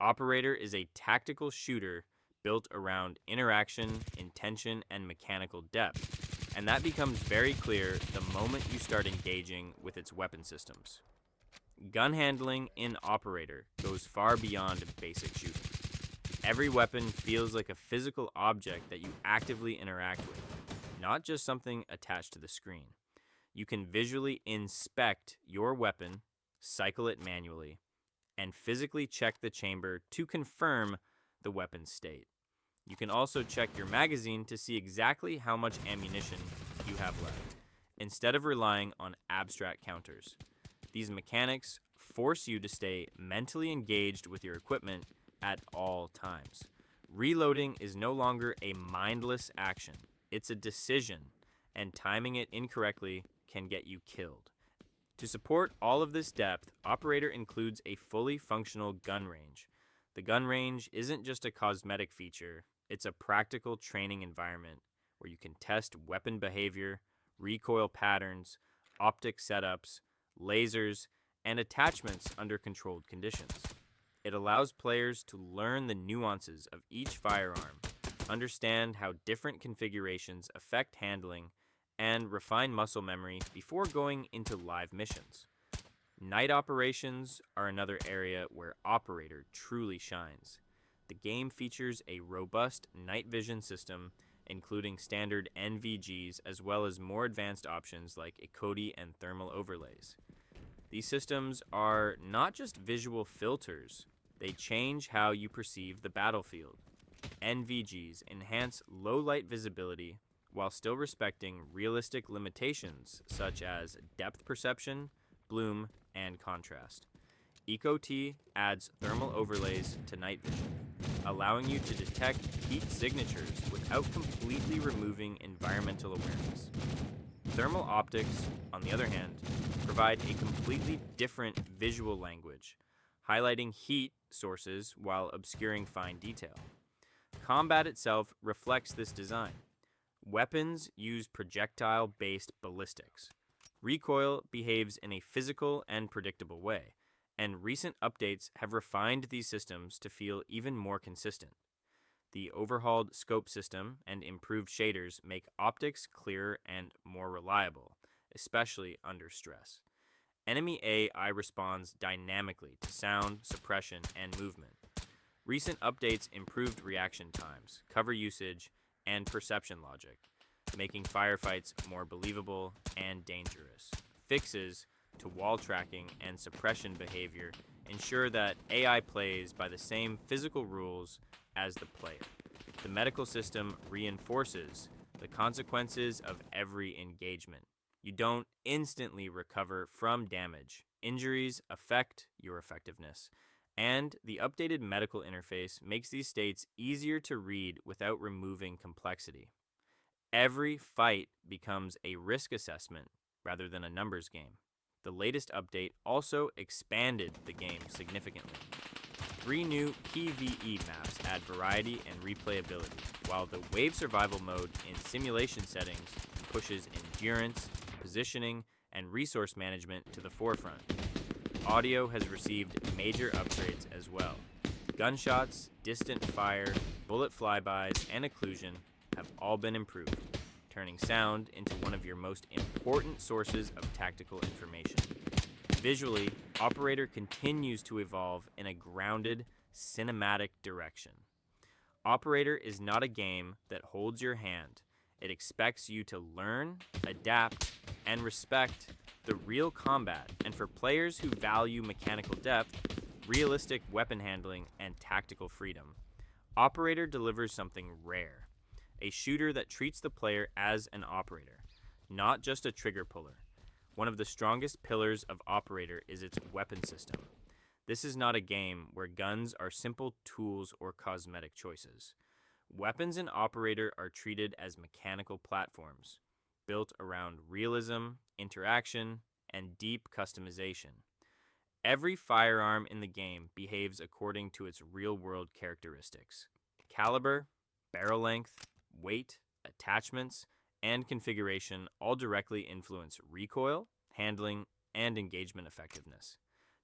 Operator is a tactical shooter built around interaction, intention, and mechanical depth, and that becomes very clear the moment you start engaging with its weapon systems. Gun handling in Operator goes far beyond basic shooting. Every weapon feels like a physical object that you actively interact with, not just something attached to the screen. You can visually inspect your weapon, cycle it manually, and physically check the chamber to confirm the weapon's state. You can also check your magazine to see exactly how much ammunition you have left, instead of relying on abstract counters. These mechanics force you to stay mentally engaged with your equipment at all times. Reloading is no longer a mindless action, it's a decision, and timing it incorrectly can get you killed. To support all of this depth, Operator includes a fully functional gun range. The gun range isn't just a cosmetic feature, it's a practical training environment where you can test weapon behavior, recoil patterns, optic setups, lasers, and attachments under controlled conditions. It allows players to learn the nuances of each firearm, understand how different configurations affect handling, and refine muscle memory before going into live missions. Night operations are another area where Operator truly shines. The game features a robust night vision system, including standard NVGs as well as more advanced options like Ecody and thermal overlays. These systems are not just visual filters, they change how you perceive the battlefield. NVGs enhance low light visibility while still respecting realistic limitations such as depth perception, bloom, and contrast. EcoT adds thermal overlays to night vision, allowing you to detect heat signatures without completely removing environmental awareness. Thermal optics, on the other hand, provide a completely different visual language, highlighting heat sources while obscuring fine detail. Combat itself reflects this design. Weapons use projectile-based ballistics. Recoil behaves in a physical and predictable way, and recent updates have refined these systems to feel even more consistent. The overhauled scope system and improved shaders make optics clearer and more reliable, especially under stress. Enemy AI responds dynamically to sound, suppression, and movement. Recent updates improved reaction times, cover usage, and perception logic, making firefights more believable and dangerous. Fixes to wall tracking and suppression behavior ensure that AI plays by the same physical rules as the player. The medical system reinforces the consequences of every engagement. You don't instantly recover from damage. Injuries affect your effectiveness, and the updated medical interface makes these states easier to read without removing complexity. Every fight becomes a risk assessment rather than a numbers game. The latest update also expanded the game significantly. 3 new PvE maps add variety and replayability, while the Wave Survival mode in simulation settings pushes endurance, positioning, and resource management to the forefront. Audio has received major upgrades as well. Gunshots, distant fire, bullet flybys, and occlusion have all been improved, turning sound into one of your most important sources of tactical information. Visually, Operator continues to evolve in a grounded, cinematic direction. Operator is not a game that holds your hand. It expects you to learn, adapt, and respect the real combat, and for players who value mechanical depth, realistic weapon handling, and tactical freedom, Operator delivers something rare. A shooter that treats the player as an operator, not just a trigger puller. One of the strongest pillars of Operator is its weapon system. This is not a game where guns are simple tools or cosmetic choices. Weapons in Operator are treated as mechanical platforms, built around realism, interaction, and deep customization. Every firearm in the game behaves according to its real-world characteristics. Caliber, barrel length, weight, attachments, and configuration all directly influence recoil, handling, and engagement effectiveness.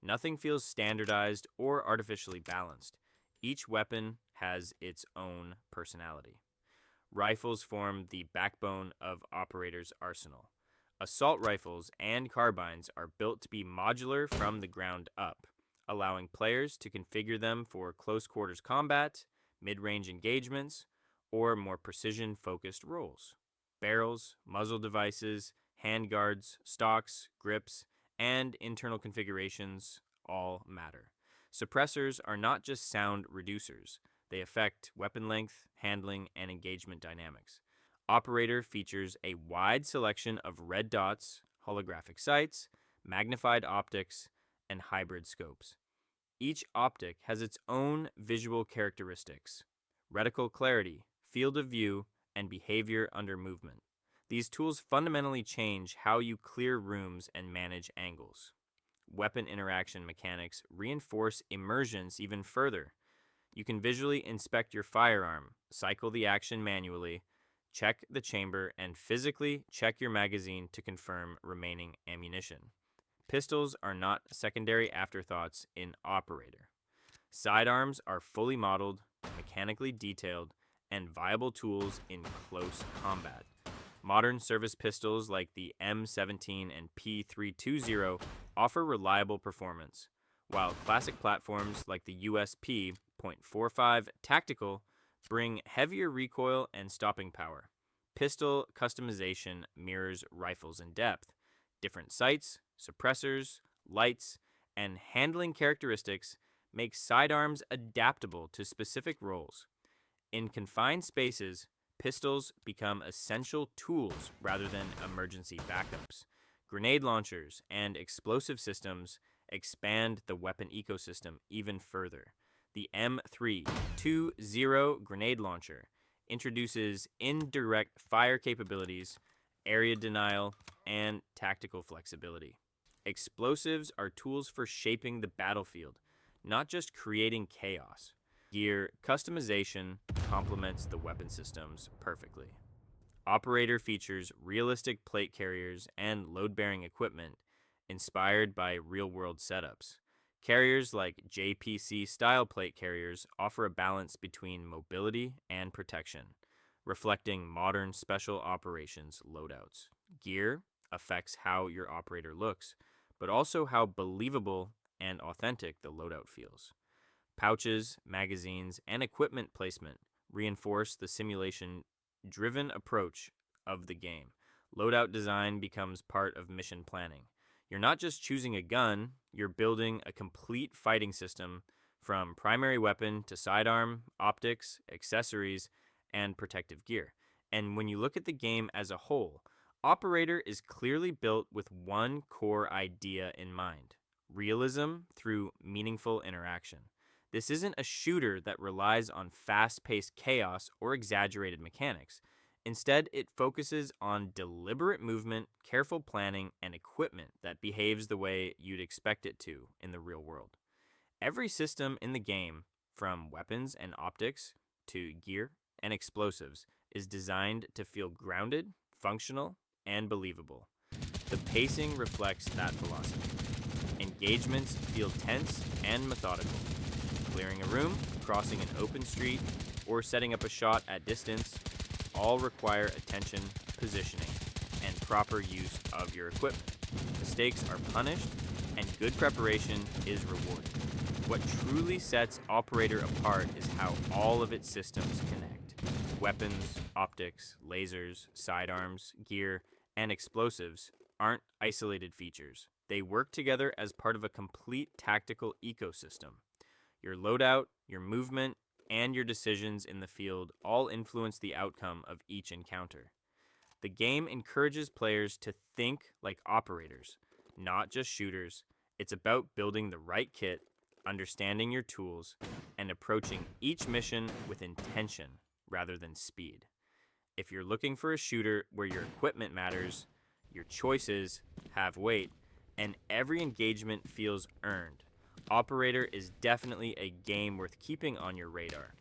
Nothing feels standardized or artificially balanced. Each weapon has its own personality. Rifles form the backbone of Operator's arsenal. Assault rifles and carbines are built to be modular from the ground up, allowing players to configure them for close quarters combat, mid-range engagements, or more precision-focused roles. Barrels, muzzle devices, handguards, stocks, grips, and internal configurations all matter. Suppressors are not just sound reducers. They affect weapon length, handling, and engagement dynamics. Operator features a wide selection of red dots, holographic sights, magnified optics, and hybrid scopes. Each optic has its own visual characteristics: reticle clarity, field of view, and behavior under movement. These tools fundamentally change how you clear rooms and manage angles. Weapon interaction mechanics reinforce immersions even further. You can visually inspect your firearm, cycle the action manually, check the chamber, and physically check your magazine to confirm remaining ammunition. Pistols are not secondary afterthoughts in Operator. Sidearms are fully modeled, mechanically detailed, and viable tools in close combat. Modern service pistols like the M17 and P320 offer reliable performance, while classic platforms like the USP .45 Tactical bring heavier recoil and stopping power. Pistol customization mirrors rifles in depth. Different sights, suppressors, lights, and handling characteristics make sidearms adaptable to specific roles. In confined spaces, pistols become essential tools rather than emergency backups. Grenade launchers and explosive systems expand the weapon ecosystem even further. The M320 grenade launcher introduces indirect fire capabilities, area denial, and tactical flexibility. Explosives are tools for shaping the battlefield, not just creating chaos. Gear customization complements the weapon systems perfectly. Operator features realistic plate carriers and load-bearing equipment inspired by real-world setups. Carriers like JPC-style plate carriers offer a balance between mobility and protection, reflecting modern special operations loadouts. Gear affects how your operator looks, but also how believable and authentic the loadout feels. Pouches, magazines, and equipment placement reinforce the simulation-driven approach of the game. Loadout design becomes part of mission planning. You're not just choosing a gun, you're building a complete fighting system from primary weapon to sidearm, optics, accessories, and protective gear. And when you look at the game as a whole, Operator is clearly built with one core idea in mind: realism through meaningful interaction. This isn't a shooter that relies on fast-paced chaos or exaggerated mechanics. Instead, it focuses on deliberate movement, careful planning, and equipment that behaves the way you'd expect it to in the real world. Every system in the game, from weapons and optics to gear and explosives, is designed to feel grounded, functional, and believable. The pacing reflects that philosophy. Engagements feel tense and methodical. Clearing a room, crossing an open street, or setting up a shot at distance all require attention, positioning, and proper use of your equipment. Mistakes are punished, and good preparation is rewarded. What truly sets Operator apart is how all of its systems connect. Weapons, optics, lasers, sidearms, gear, and explosives aren't isolated features. They work together as part of a complete tactical ecosystem. Your loadout, your movement, and your decisions in the field all influence the outcome of each encounter. The game encourages players to think like operators, not just shooters. It's about building the right kit, understanding your tools, and approaching each mission with intention rather than speed. If you're looking for a shooter where your equipment matters, your choices have weight, and every engagement feels earned, Operator is definitely a game worth keeping on your radar.